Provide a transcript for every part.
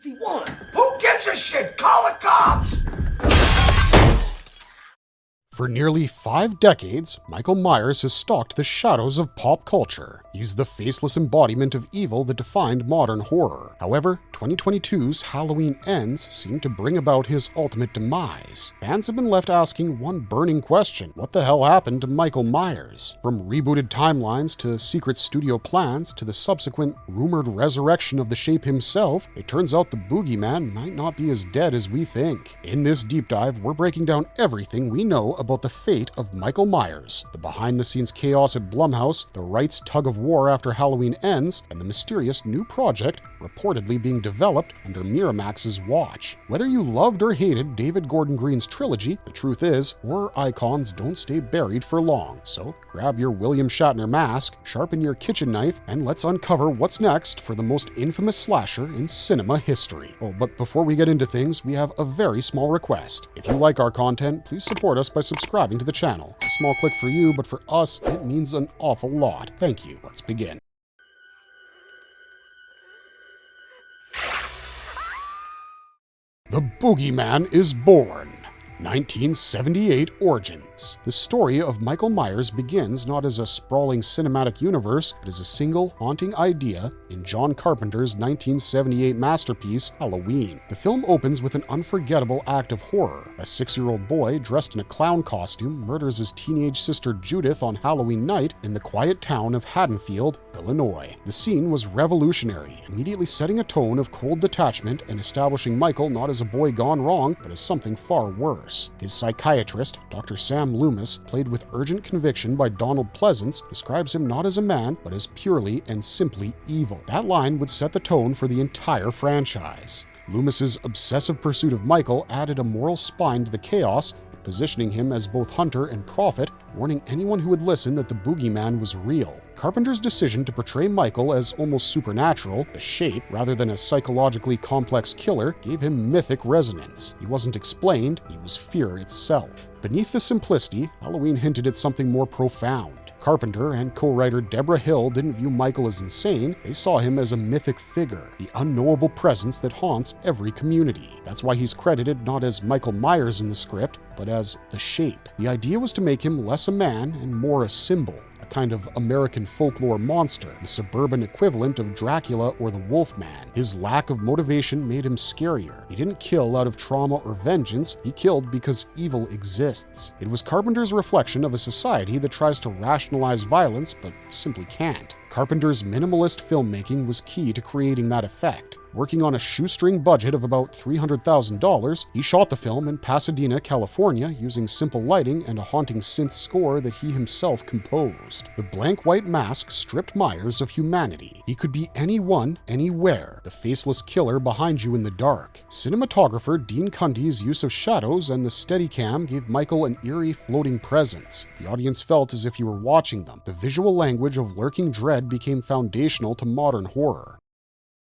Who gives a shit? Call the cops! For nearly 5 decades, Michael Myers has stalked the shadows of pop culture. He's the faceless embodiment of evil that defined modern horror. However, 2022's Halloween Ends seemed to bring about his ultimate demise. Fans have been left asking one burning question: what the hell happened to Michael Myers? From rebooted timelines to secret studio plans to the subsequent rumored resurrection of the Shape himself, it turns out the boogeyman might not be as dead as we think. In this deep dive, we're breaking down everything we know about the fate of Michael Myers, the behind-the-scenes chaos at Blumhouse, the rights tug-of-war after Halloween Ends, and the mysterious new project reportedly being developed under Miramax's watch. Whether you loved or hated David Gordon Green's trilogy, the truth is, horror icons don't stay buried for long. So grab your William Shatner mask, sharpen your kitchen knife, and let's uncover what's next for the most infamous slasher in cinema history. Oh, but before we get into things, we have a very small request. If you like our content, please support us by subscribing to the channel. It's a small click for you, but for us, it means an awful lot. Thank you. Let's begin. The Boogeyman is born. 1978 Origins. The story of Michael Myers begins not as a sprawling cinematic universe, but as a single, haunting idea in John Carpenter's 1978 masterpiece, Halloween. The film opens with an unforgettable act of horror. A 6-year-old boy dressed in a clown costume murders his teenage sister Judith on Halloween night in the quiet town of Haddonfield, Illinois. The scene was revolutionary, immediately setting a tone of cold detachment and establishing Michael not as a boy gone wrong, but as something far worse. His psychiatrist, Dr. Sam Loomis, played with urgent conviction by Donald Pleasance, describes him not as a man, but as purely and simply evil. That line would set the tone for the entire franchise. Loomis's obsessive pursuit of Michael added a moral spine to the chaos, positioning him as both hunter and prophet, warning anyone who would listen that the boogeyman was real. Carpenter's decision to portray Michael as almost supernatural, the Shape, rather than a psychologically complex killer, gave him mythic resonance. He wasn't explained, he was fear itself. Beneath the simplicity, Halloween hinted at something more profound. Carpenter and co-writer Deborah Hill didn't view Michael as insane, they saw him as a mythic figure, the unknowable presence that haunts every community. That's why he's credited not as Michael Myers in the script, but as the Shape. The idea was to make him less a man and more a symbol, a kind of American folklore monster, the suburban equivalent of Dracula or the Wolfman. His lack of motivation made him scarier. He didn't kill out of trauma or vengeance, he killed because evil exists. It was Carpenter's reflection of a society that tries to rationalize violence but simply can't. Carpenter's minimalist filmmaking was key to creating that effect. Working on a shoestring budget of about $300,000, he shot the film in Pasadena, California, using simple lighting and a haunting synth score that he himself composed. The blank white mask stripped Myers of humanity. He could be anyone, anywhere, the faceless killer behind you in the dark. Cinematographer Dean Cundy's use of shadows and the Steadicam gave Michael an eerie floating presence. The audience felt as if you were watching them. The visual language of lurking dread became foundational to modern horror.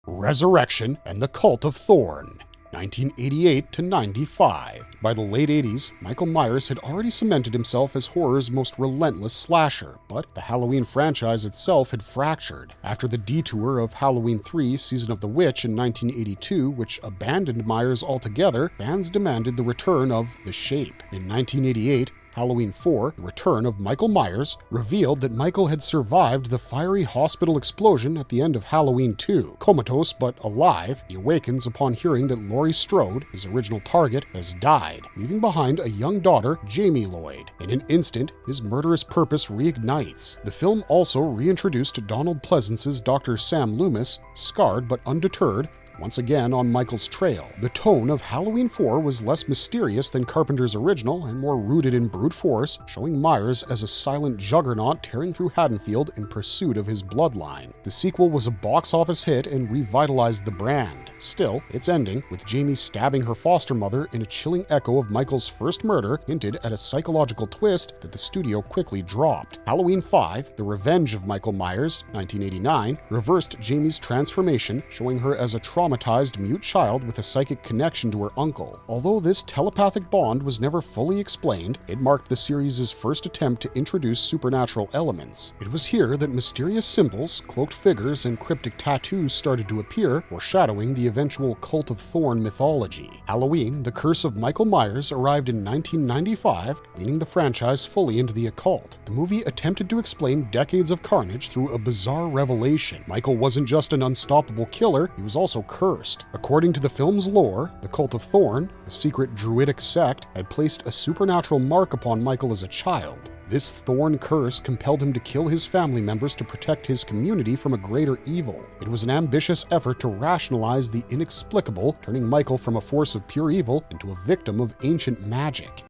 Resurrection and the Cult of Thorn, 1988 to 95. By the late 80s, Michael Myers had already cemented himself as horror's most relentless slasher, but the Halloween franchise itself had fractured. After the detour of Halloween 3 Season of the Witch in 1982, which abandoned Myers altogether, fans demanded the return of the Shape. In 1988, Halloween 4, The Return of Michael Myers, revealed that Michael had survived the fiery hospital explosion at the end of Halloween 2. Comatose but alive, he awakens upon hearing that Laurie Strode, his original target, has died, leaving behind a young daughter, Jamie Lloyd. In an instant, his murderous purpose reignites. The film also reintroduced Donald Pleasance's Dr. Sam Loomis, scarred but undeterred, once again on Michael's trail. The tone of Halloween 4 was less mysterious than Carpenter's original and more rooted in brute force, showing Myers as a silent juggernaut tearing through Haddonfield in pursuit of his bloodline. The sequel was a box office hit and revitalized the brand. Still, its ending, with Jamie stabbing her foster mother in a chilling echo of Michael's first murder, hinted at a psychological twist that the studio quickly dropped. Halloween 5, The Revenge of Michael Myers, 1989, reversed Jamie's transformation, showing her as a traumatized mute child with a psychic connection to her uncle. Although this telepathic bond was never fully explained, it marked the series' first attempt to introduce supernatural elements. It was here that mysterious symbols, cloaked figures, and cryptic tattoos started to appear, foreshadowing the eventual Cult of Thorn mythology. Halloween: The Curse of Michael Myers arrived in 1995, leaning the franchise fully into the occult. The movie attempted to explain decades of carnage through a bizarre revelation. Michael wasn't just an unstoppable killer, he was also cursed. According to the film's lore, the Cult of Thorn, a secret druidic sect, had placed a supernatural mark upon Michael as a child. This Thorn curse compelled him to kill his family members to protect his community from a greater evil. It was an ambitious effort to rationalize the inexplicable, turning Michael from a force of pure evil into a victim of ancient magic.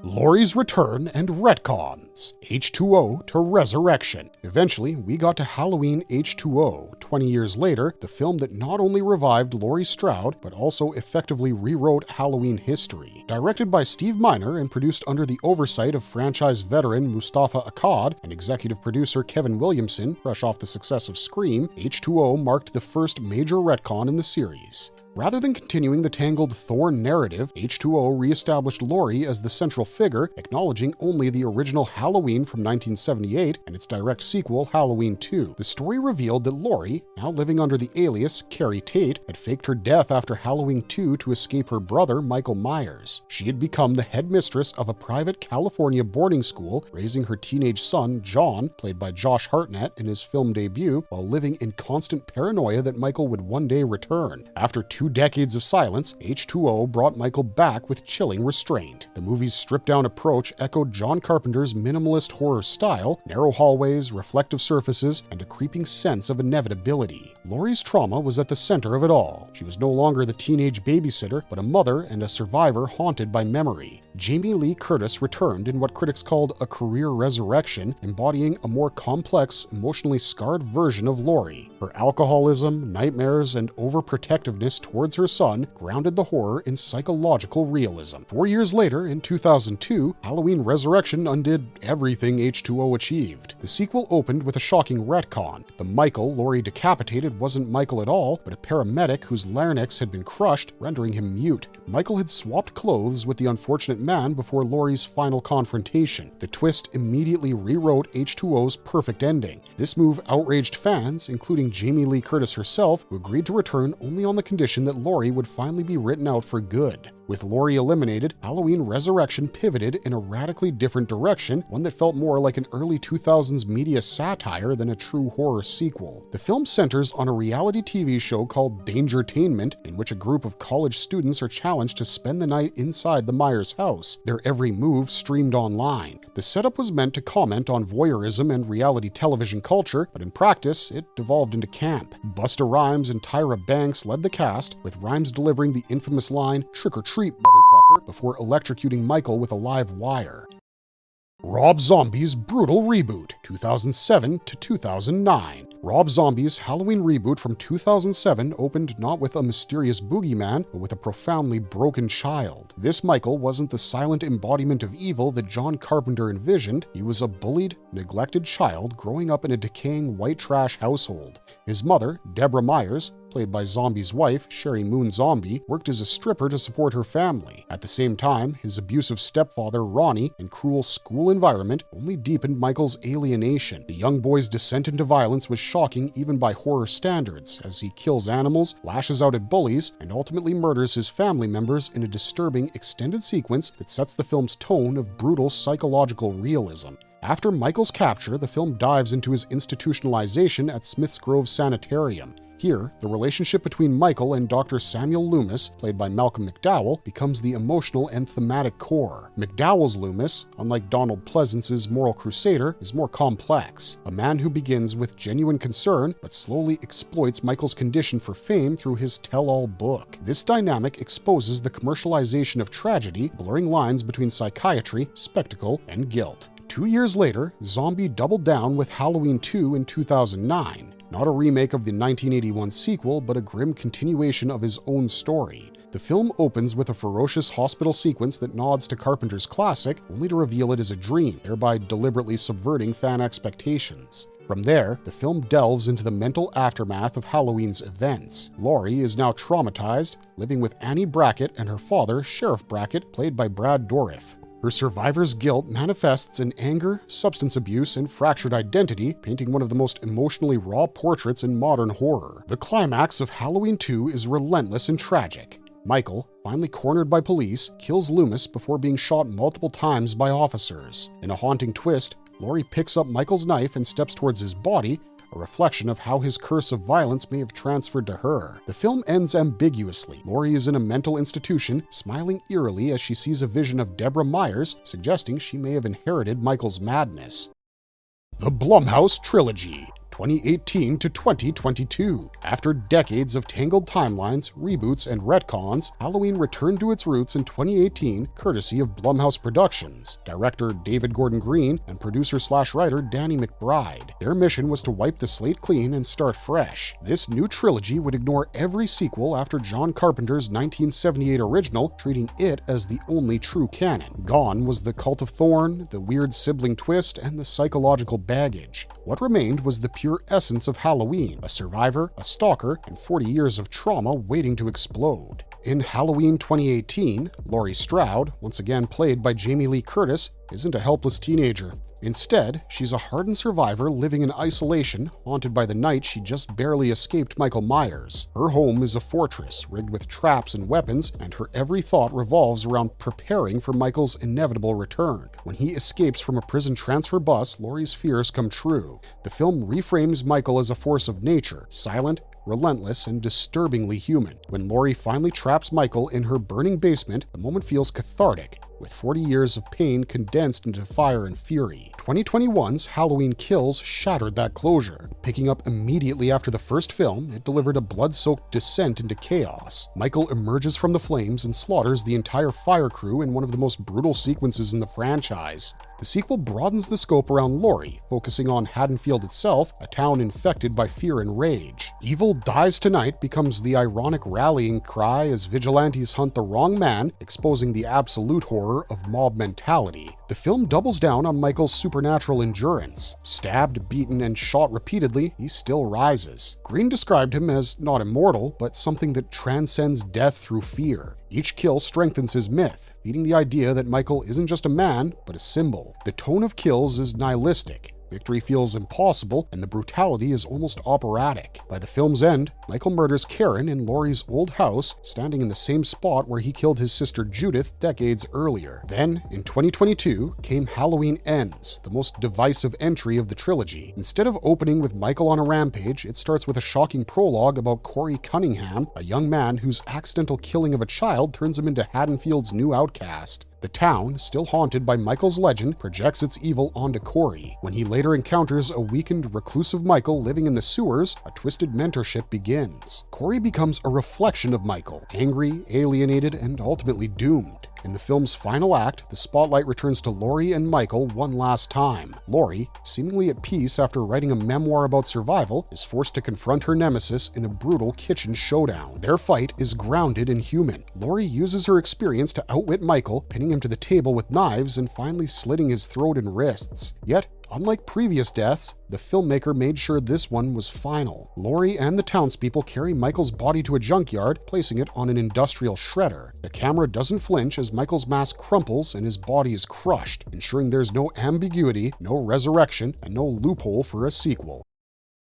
Laurie's return and retcons. H2O to resurrection. Eventually, we got to Halloween H2O, 20 years later, the film that not only revived Laurie Strode, but also effectively rewrote Halloween history. Directed by Steve Miner and produced under the oversight of franchise veteran Mustafa Akkad and executive producer Kevin Williamson, fresh off the success of Scream, H2O marked the first major retcon in the series. Rather than continuing the tangled Thorn narrative, H2O re-established Laurie as the central figure, acknowledging only the original Halloween from 1978 and its direct sequel, Halloween 2. The story revealed that Laurie, now living under the alias Carrie Tate, had faked her death after Halloween 2 to escape her brother, Michael Myers. She had become the headmistress of a private California boarding school, raising her teenage son, John, played by Josh Hartnett in his film debut, while living in constant paranoia that Michael would one day return. After 2 decades of silence, H2O brought Michael back with chilling restraint. The movie's stripped-down approach echoed John Carpenter's minimalist horror style, narrow hallways, reflective surfaces, and a creeping sense of inevitability. Laurie's trauma was at the center of it all. She was no longer the teenage babysitter, but a mother and a survivor haunted by memory. Jamie Lee Curtis returned in what critics called a career resurrection, embodying a more complex, emotionally scarred version of Laurie. Her alcoholism, nightmares, and overprotectiveness towards her son grounded the horror in psychological realism. 4 years later, in 2002, Halloween Resurrection undid everything H2O achieved. The sequel opened with a shocking retcon. The Michael Laurie decapitated wasn't Michael at all, but a paramedic whose larynx had been crushed, rendering him mute. Michael had swapped clothes with the unfortunate man before Laurie's final confrontation. The twist immediately rewrote H2O's perfect ending. This move outraged fans, including Jamie Lee Curtis herself, who agreed to return only on the condition that Laurie would finally be written out for good. With Laurie eliminated, Halloween Resurrection pivoted in a radically different direction, one that felt more like an early 2000s media satire than a true horror sequel. The film centers on a reality TV show called Dangertainment, in which a group of college students are challenged to spend the night inside the Myers house, their every move streamed online. The setup was meant to comment on voyeurism and reality television culture, but in practice, it devolved into camp. Busta Rhymes and Tyra Banks led the cast, with Rhymes delivering the infamous line, "Trick or treat, motherfucker," before electrocuting Michael with a live wire. Rob Zombie's brutal reboot, 2007 to 2009. Rob Zombie's Halloween reboot from 2007 opened not with a mysterious boogeyman, but with a profoundly broken child. This Michael wasn't the silent embodiment of evil that John Carpenter envisioned. He was a bullied, neglected child growing up in a decaying white trash household. His mother, Deborah Myers, played by Zombie's wife, Sherry Moon Zombie, worked as a stripper to support her family. At the same time, his abusive stepfather, Ronnie, and cruel school environment only deepened Michael's alienation. The young boy's descent into violence was shocking even by horror standards, as he kills animals, lashes out at bullies, and ultimately murders his family members in a disturbing extended sequence that sets the film's tone of brutal psychological realism. After Michael's capture, the film dives into his institutionalization at Smith's Grove Sanitarium. Here, the relationship between Michael and Dr. Samuel Loomis, played by Malcolm McDowell, becomes the emotional and thematic core. McDowell's Loomis, unlike Donald Pleasance's moral crusader, is more complex. A man who begins with genuine concern, but slowly exploits Michael's condition for fame through his tell-all book. This dynamic exposes the commercialization of tragedy, blurring lines between psychiatry, spectacle, and guilt. 2 years later, Zombie doubled down with Halloween 2 in 2009. not a remake of the 1981 sequel, but a grim continuation of his own story. The film opens with a ferocious hospital sequence that nods to Carpenter's classic, only to reveal it as a dream, thereby deliberately subverting fan expectations. From there, the film delves into the mental aftermath of Halloween's events. Laurie is now traumatized, living with Annie Brackett and her father, Sheriff Brackett, played by Brad Dourif. Her survivor's guilt manifests in anger, substance abuse, and fractured identity, painting one of the most emotionally raw portraits in modern horror. The climax of Halloween 2 is relentless and tragic. Michael, finally cornered by police, kills Loomis before being shot multiple times by officers. In a haunting twist, Laurie picks up Michael's knife and steps towards his body, a reflection of how his curse of violence may have transferred to her. The film ends ambiguously. Laurie is in a mental institution, smiling eerily as she sees a vision of Deborah Myers, suggesting she may have inherited Michael's madness. The Blumhouse Trilogy, 2018 to 2022. After decades of tangled timelines, reboots, and retcons, Halloween returned to its roots in 2018, courtesy of Blumhouse Productions, director David Gordon Green, and producer/writer Danny McBride. Their mission was to wipe the slate clean and start fresh. This new trilogy would ignore every sequel after John Carpenter's 1978 original, treating it as the only true canon. Gone was the cult of Thorn, the weird sibling twist, and the psychological baggage. What remained was the pure essence of Halloween, a survivor, a stalker, and 40 years of trauma waiting to explode. In Halloween 2018, Laurie Strode, once again played by Jamie Lee Curtis, isn't a helpless teenager. Instead, she's a hardened survivor living in isolation, haunted by the night she just barely escaped Michael Myers. Her home is a fortress, rigged with traps and weapons, and her every thought revolves around preparing for Michael's inevitable return. When he escapes from a prison transfer bus, Laurie's fears come true. The film reframes Michael as a force of nature, silent, relentless, and disturbingly human. When Laurie finally traps Michael in her burning basement, the moment feels cathartic, with 40 years of pain condensed into fire and fury. 2021's Halloween Kills shattered that closure. Picking up immediately after the first film, it delivered a blood-soaked descent into chaos. Michael emerges from the flames and slaughters the entire fire crew in one of the most brutal sequences in the franchise. The sequel broadens the scope around Laurie, focusing on Haddonfield itself, a town infected by fear and rage. Evil Dies Tonight becomes the ironic rallying cry as vigilantes hunt the wrong man, exposing the absolute horror of mob mentality. The film doubles down on Michael's supernatural endurance. Stabbed, beaten, and shot repeatedly, he still rises. Green described him as not immortal, but something that transcends death through fear. Each kill strengthens his myth, feeding the idea that Michael isn't just a man, but a symbol. The tone of Kills is nihilistic. Victory feels impossible, and the brutality is almost operatic. By the film's end, Michael murders Karen in Laurie's old house, standing in the same spot where he killed his sister Judith decades earlier. Then, in 2022, came Halloween Ends, the most divisive entry of the trilogy. Instead of opening with Michael on a rampage, it starts with a shocking prologue about Corey Cunningham, a young man whose accidental killing of a child turns him into Haddonfield's new outcast. The town, still haunted by Michael's legend, projects its evil onto Corey. When he later encounters a weakened, reclusive Michael living in the sewers, a twisted mentorship begins. Corey becomes a reflection of Michael, angry, alienated, and ultimately doomed. In the film's final act, the spotlight returns to Laurie and Michael one last time. Laurie, seemingly at peace after writing a memoir about survival, is forced to confront her nemesis in a brutal kitchen showdown. Their fight is grounded and human. Laurie uses her experience to outwit Michael, pinning him to the table with knives and finally slitting his throat and wrists. Yet, unlike previous deaths, the filmmaker made sure this one was final. Laurie and the townspeople carry Michael's body to a junkyard, placing it on an industrial shredder. The camera doesn't flinch as Michael's mask crumples and his body is crushed, ensuring there's no ambiguity, no resurrection, and no loophole for a sequel.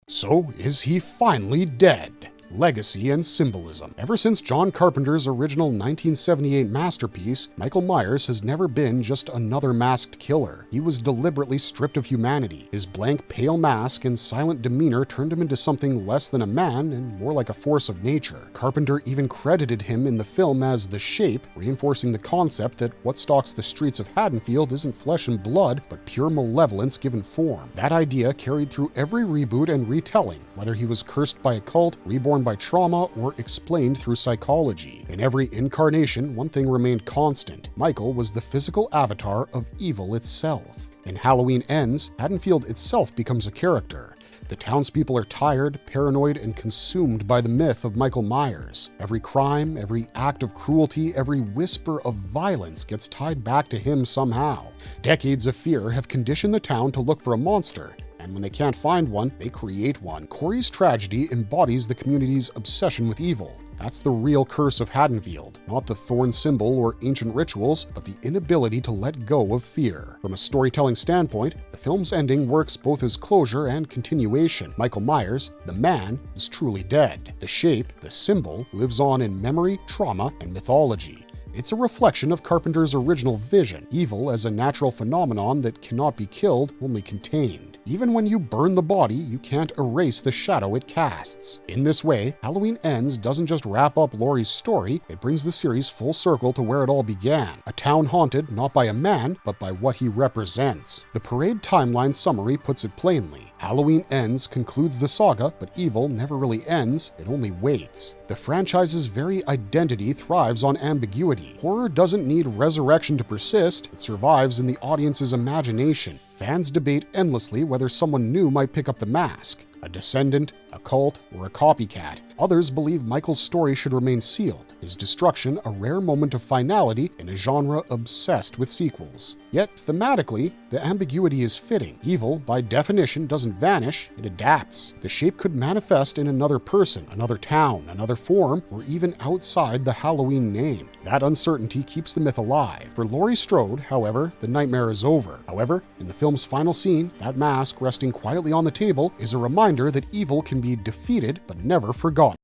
So, is he finally dead? Legacy and symbolism. Ever since John Carpenter's original 1978 masterpiece, Michael Myers has never been just another masked killer. He was deliberately stripped of humanity. His blank, pale mask and silent demeanor turned him into something less than a man and more like a force of nature. Carpenter even credited him in the film as the Shape, reinforcing the concept that what stalks the streets of Haddonfield isn't flesh and blood, but pure malevolence given form. That idea carried through every reboot and retelling, whether he was cursed by a cult, reborn by trauma, or explained through psychology. In every incarnation, one thing remained constant. Michael was the physical avatar of evil itself. In Halloween Ends, Haddonfield itself becomes a character. The townspeople are tired, paranoid, and consumed by the myth of Michael Myers. Every crime, every act of cruelty, every whisper of violence gets tied back to him somehow. Decades of fear have conditioned the town to look for a monster, and when they can't find one, they create one. Corey's tragedy embodies the community's obsession with evil. That's the real curse of Haddonfield, not the Thorn symbol or ancient rituals, but the inability to let go of fear. From a storytelling standpoint, the film's ending works both as closure and continuation. Michael Myers, the man, is truly dead. The shape, the symbol, lives on in memory, trauma, and mythology. It's a reflection of Carpenter's original vision, evil as a natural phenomenon that cannot be killed, only contained. Even when you burn the body, you can't erase the shadow it casts. In this way, Halloween Ends doesn't just wrap up Laurie's story, it brings the series full circle to where it all began. A town haunted not by a man, but by what he represents. The Parade timeline summary puts it plainly. Halloween Ends concludes the saga, but evil never really ends, it only waits. The franchise's very identity thrives on ambiguity. Horror doesn't need resurrection to persist, it survives in the audience's imagination. Fans debate endlessly whether someone new might pick up the mask, a descendant, a cult, or a copycat. Others believe Michael's story should remain sealed, his destruction a rare moment of finality in a genre obsessed with sequels. Yet, thematically, the ambiguity is fitting. Evil, by definition, doesn't vanish, it adapts. The shape could manifest in another person, another town, another form, or even outside the Halloween name. That uncertainty keeps the myth alive. For Laurie Strode, however, the nightmare is over. However, in the film's final scene, that mask resting quietly on the table is a reminder that evil can be defeated but never forgotten.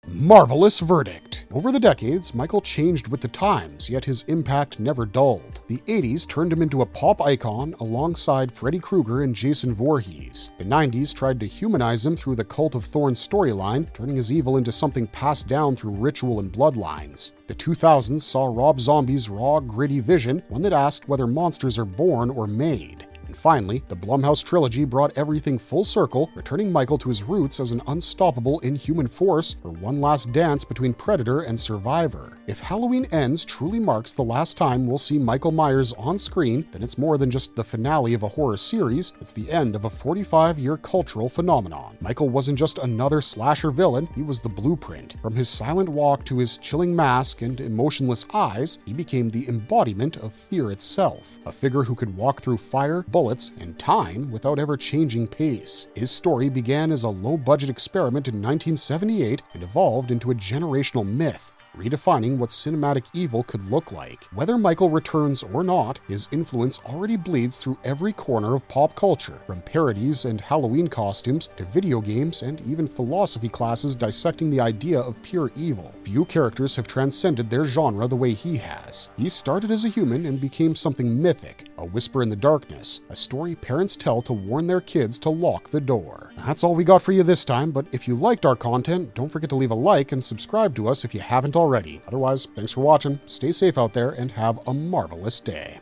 Marvelous verdict. Over the decades, Michael changed with the times, yet his impact never dulled. The 80s turned him into a pop icon alongside Freddy Krueger and Jason Voorhees. The 90s tried to humanize him through the Cult of Thorn storyline, turning his evil into something passed down through ritual and bloodlines. The 2000s saw Rob Zombie's raw, gritty vision, one that asked whether monsters are born or made. And finally, the Blumhouse trilogy brought everything full circle, returning Michael to his roots as an unstoppable inhuman force for one last dance between predator and survivor. If Halloween Ends truly marks the last time we'll see Michael Myers on screen, then it's more than just the finale of a horror series, it's the end of a 45-year cultural phenomenon. Michael wasn't just another slasher villain, he was the blueprint. From his silent walk to his chilling mask and emotionless eyes, he became the embodiment of fear itself, a figure who could walk through fire, bullets, and time without ever changing pace. His story began as a low-budget experiment in 1978 and evolved into a generational myth, redefining what cinematic evil could look like. Whether Michael returns or not, his influence already bleeds through every corner of pop culture, from parodies and Halloween costumes to video games and even philosophy classes dissecting the idea of pure evil. Few characters have transcended their genre the way he has. He started as a human and became something mythic, a whisper in the darkness, a story parents tell to warn their kids to lock the door. That's all we got for you this time, but if you liked our content, don't forget to leave a like and subscribe to us if you haven't already. Otherwise, thanks for watching, stay safe out there, and have a marvelous day.